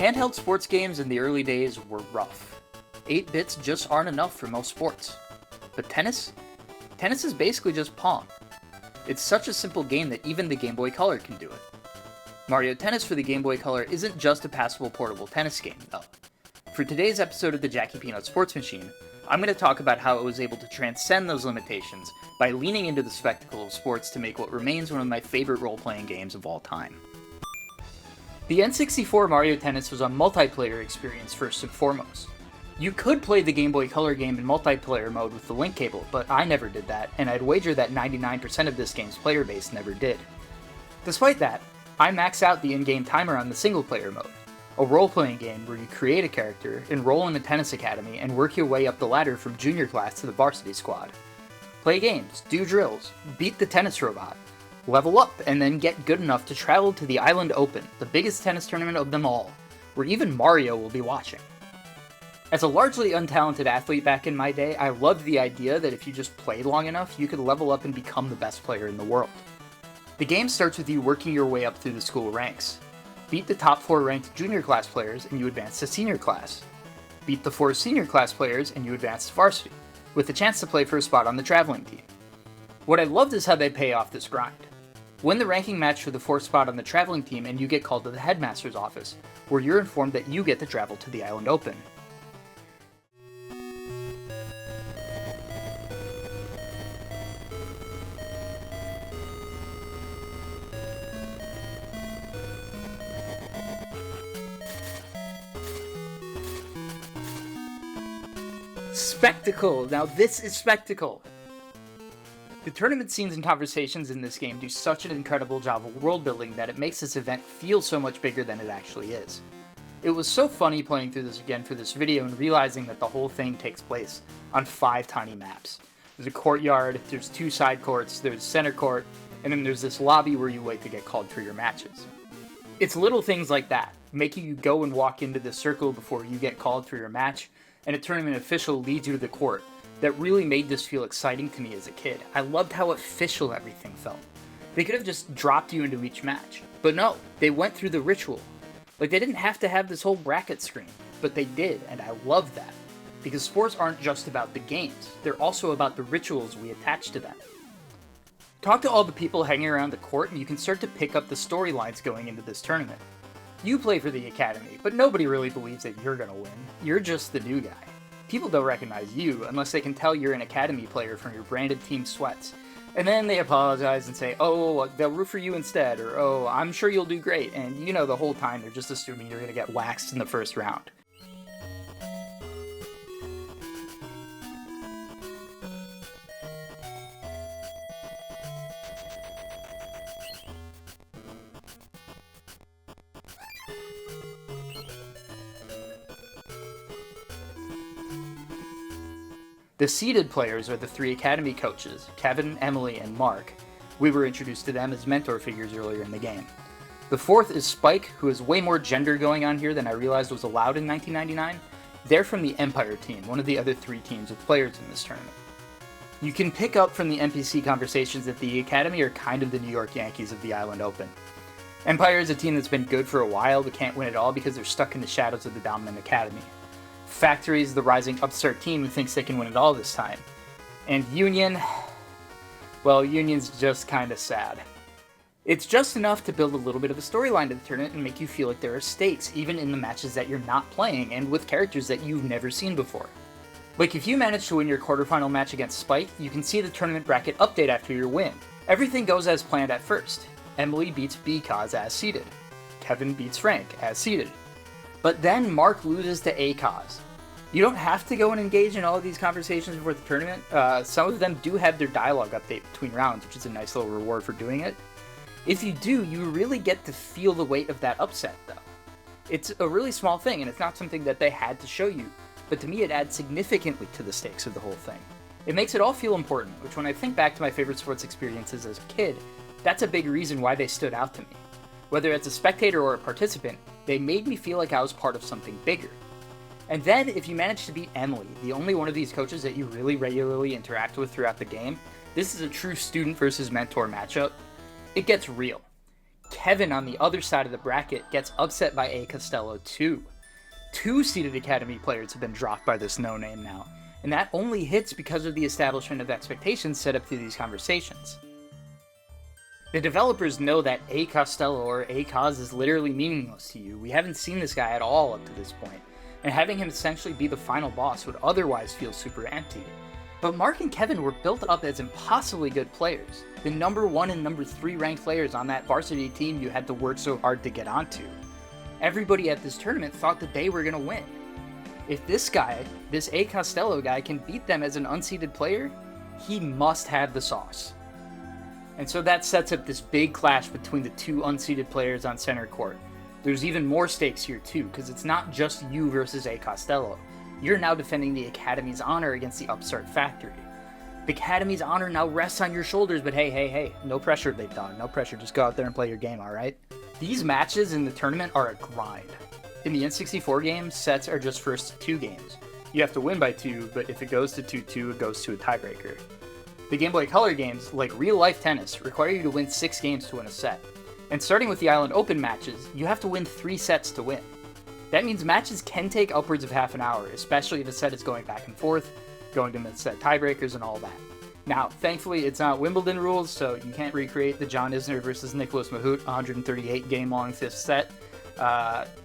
Handheld sports games in the early days were rough. 8 bits just aren't enough for most sports. But tennis? Tennis is basically just Pong. It's such a simple game that even the Game Boy Color can do it. Mario Tennis for the Game Boy Color isn't just a passable portable tennis game, though. For today's episode of the Jackie Peanut Sports Machine, I'm going to talk about how it was able to transcend those limitations by leaning into the spectacle of sports to make what remains one of my favorite role-playing games of all time. The N64 Mario Tennis was a multiplayer experience first and foremost. You could play the Game Boy Color game in multiplayer mode with the link cable, but I never did that, and I'd wager that 99% of this game's player base never did. Despite that, I maxed out the in-game timer on the single-player mode, a role-playing game where you create a character, enroll in a tennis academy, and work your way up the ladder from junior class to the varsity squad. Play games, do drills, beat the tennis robot, level up, and then get good enough to travel to the Island Open, the biggest tennis tournament of them all, where even Mario will be watching. As a largely untalented athlete back in my day, I loved the idea that if you just played long enough, you could level up and become the best player in the world. The game starts with you working your way up through the school ranks. Beat the top 4 ranked junior class players and you advance to senior class. Beat the 4 senior class players and you advance to varsity, with a chance to play for a spot on the traveling team. What I loved is how they pay off this grind. Win the ranking match for the 4th spot on the traveling team and you get called to the headmaster's office, where you're informed that you get to travel to the Island Open. Spectacle! Now this is spectacle! The tournament scenes and conversations in this game do such an incredible job of world building that it makes this event feel so much bigger than it actually is. It was so funny playing through this again for this video and realizing that the whole thing takes place on 5 tiny maps. There's a courtyard, there's 2 side courts, there's center court, and then there's this lobby where you wait to get called for your matches. It's little things like that, making you go and walk into the circle before you get called for your match, and a tournament official leads you to the court, that really made this feel exciting to me as a kid. I loved how official everything felt. They could have just dropped you into each match, but no, they went through the ritual. Like, they didn't have to have this whole bracket screen, but they did, and I love that. Because sports aren't just about the games, they're also about the rituals we attach to them. Talk to all the people hanging around the court and you can start to pick up the storylines going into this tournament. You play for the academy, but nobody really believes that you're gonna win. You're just the new guy. People don't recognize you unless they can tell you're an academy player from your branded team sweats. And then they apologize and say, oh, they'll root for you instead, or oh, I'm sure you'll do great, and you know the whole time they're just assuming you're gonna get waxed in the first round. The seeded players are the 3 academy coaches, Kevin, Emily, and Mark. We were introduced to them as mentor figures earlier in the game. The 4th is Spike, who has way more gender going on here than I realized was allowed in 1999. They're from the Empire team, one of the other 3 teams with players in this tournament. You can pick up from the NPC conversations that the academy are kind of the New York Yankees of the Island Open. Empire is a team that's been good for a while but can't win it all because they're stuck in the shadows of the dominant academy. Factory is the rising upstart team who thinks they can win it all this time. And Union, well, Union's just kinda sad. It's just enough to build a little bit of a storyline to the tournament and make you feel like there are stakes, even in the matches that you're not playing, and with characters that you've never seen before. Like, if you manage to win your quarterfinal match against Spike, you can see the tournament bracket update after your win. Everything goes as planned at first. Emily beats B-Cause as seeded. Kevin beats Frank as seeded. But then Mark loses to A-Cause. You don't have to go and engage in all of these conversations before the tournament. Some of them do have their dialogue update between rounds, which is a nice little reward for doing it. If you do, you really get to feel the weight of that upset, though. It's a really small thing, and it's not something that they had to show you, but to me it adds significantly to the stakes of the whole thing. It makes it all feel important, which when I think back to my favorite sports experiences as a kid, that's a big reason why they stood out to me. Whether as a spectator or a participant, they made me feel like I was part of something bigger. And then, if you manage to beat Emily, the only one of these coaches that you really regularly interact with throughout the game, this is a true student versus mentor matchup, it gets real. Kevin on the other side of the bracket gets upset by A. Costello too. 2 seeded Academy players have been dropped by this no-name now, and that only hits because of the establishment of expectations set up through these conversations. The developers know that A. Costello or A. Cos is literally meaningless to you. We haven't seen this guy at all up to this point, and having him essentially be the final boss would otherwise feel super empty. But Mark and Kevin were built up as impossibly good players, the number 1 and number 3 ranked players on that varsity team you had to work so hard to get onto. Everybody at this tournament thought that they were going to win. If this guy, this A. Costello guy, can beat them as an unseeded player, he must have the sauce. And so that sets up this big clash between the 2 unseeded players on center court. There's even more stakes here too, because it's not just you versus A. Costello. You're now defending the Academy's honor against the upstart factory. The Academy's honor now rests on your shoulders, but hey, no pressure, big dog, no pressure, just go out there and play your game, alright? These matches in the tournament are a grind. In the N64 game, sets are just first 2 games. You have to win by 2, but if it goes to 2-2, it goes to a tiebreaker. The Game Boy Color games, like real-life tennis, require you to win 6 games to win a set. And starting with the Island Open matches, you have to win 3 sets to win. That means matches can take upwards of half an hour, especially if a set is going back and forth, going to mid-set tiebreakers and all that. Now, thankfully, it's not Wimbledon rules, so you can't recreate the John Isner versus Nicholas Mahut 138 game-long 5th set,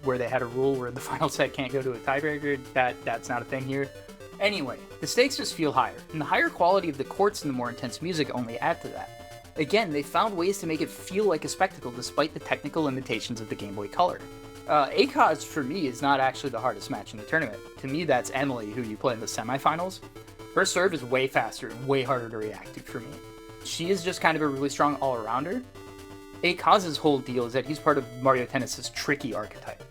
where they had a rule where the final set can't go to a tiebreaker. That's not a thing here. Anyway, the stakes just feel higher, and the higher quality of the courts and the more intense music only add to that. Again, they found ways to make it feel like a spectacle despite the technical limitations of the Game Boy Color. ACOS, for me, is not actually the hardest match in the tournament. To me, that's Emily, who you play in the semifinals. Her serve is way faster and way harder to react to for me. She is just kind of a really strong all-arounder. ACOS's whole deal is that he's part of Mario Tennis's tricky archetype.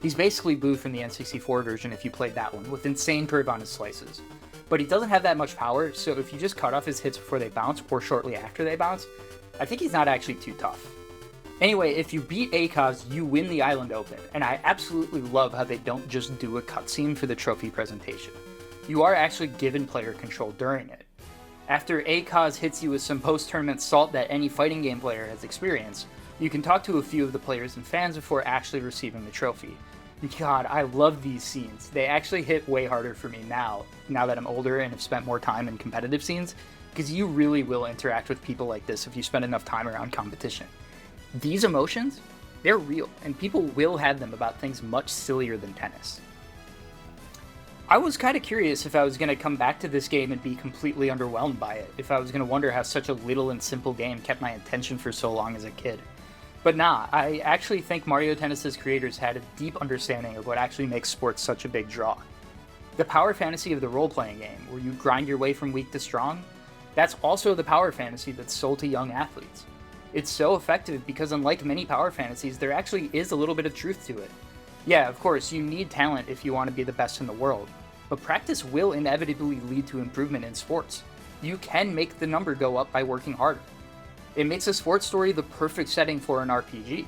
He's basically Boo from the N64 version if you played that one, with insane curve on his slices. But he doesn't have that much power, so if you just cut off his hits before they bounce, or shortly after they bounce, I think he's not actually too tough. Anyway, if you beat ACOS, you win the Island Open, and I absolutely love how they don't just do a cutscene for the trophy presentation. You are actually given player control during it. After ACOS hits you with some post-tournament salt that any fighting game player has experienced, you can talk to a few of the players and fans before actually receiving the trophy. God, I love these scenes. They actually hit way harder for me now that I'm older and have spent more time in competitive scenes, because you really will interact with people like this if you spend enough time around competition. These emotions, they're real, and people will have them about things much sillier than tennis. I was kind of curious if I was going to come back to this game and be completely underwhelmed by it, if I was going to wonder how such a little and simple game kept my attention for so long as a kid. But nah, I actually think Mario Tennis's creators had a deep understanding of what actually makes sports such a big draw. The power fantasy of the role-playing game, where you grind your way from weak to strong, that's also the power fantasy that's sold to young athletes. It's so effective because unlike many power fantasies, there actually is a little bit of truth to it. Yeah, of course, you need talent if you want to be the best in the world, but practice will inevitably lead to improvement in sports. You can make the number go up by working harder. It makes a sports story the perfect setting for an RPG.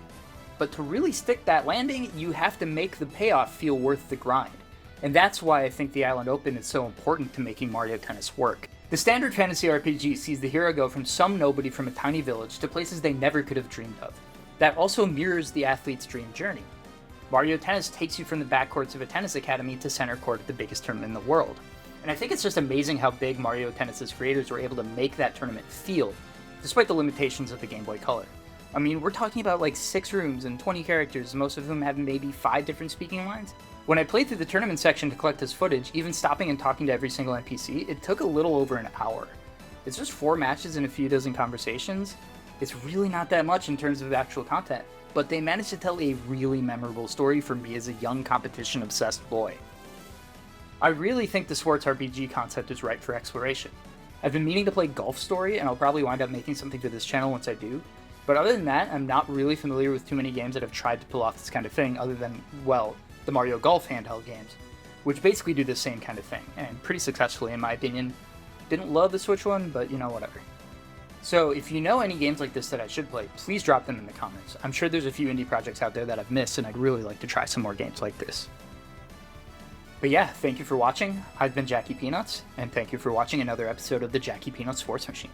But to really stick that landing, you have to make the payoff feel worth the grind. And that's why I think the Island Open is so important to making Mario Tennis work. The standard fantasy RPG sees the hero go from some nobody from a tiny village to places they never could have dreamed of. That also mirrors the athlete's dream journey. Mario Tennis takes you from the backcourts of a tennis academy to center court at the biggest tournament in the world. And I think it's just amazing how big Mario Tennis's creators were able to make that tournament feel, despite the limitations of the Game Boy Color. I mean, we're talking about like 6 rooms and 20 characters, most of whom have maybe 5 different speaking lines. When I played through the tournament section to collect this footage, even stopping and talking to every single NPC, it took a little over an hour. It's just 4 matches and a few dozen conversations. It's really not that much in terms of actual content, but they managed to tell a really memorable story for me as a young competition-obsessed boy. I really think the sports RPG concept is ripe for exploration. I've been meaning to play Golf Story, and I'll probably wind up making something for this channel once I do. But other than that, I'm not really familiar with too many games that have tried to pull off this kind of thing, other than, well, the Mario Golf handheld games, which basically do the same kind of thing, and pretty successfully in my opinion. Didn't love the Switch one, but you know, whatever. So if you know any games like this that I should play, please drop them in the comments. I'm sure there's a few indie projects out there that I've missed, and I'd really like to try some more games like this. But yeah, thank you for watching. I've been Jackie Peanuts, and thank you for watching another episode of the Jackie Peanuts Sports Machine.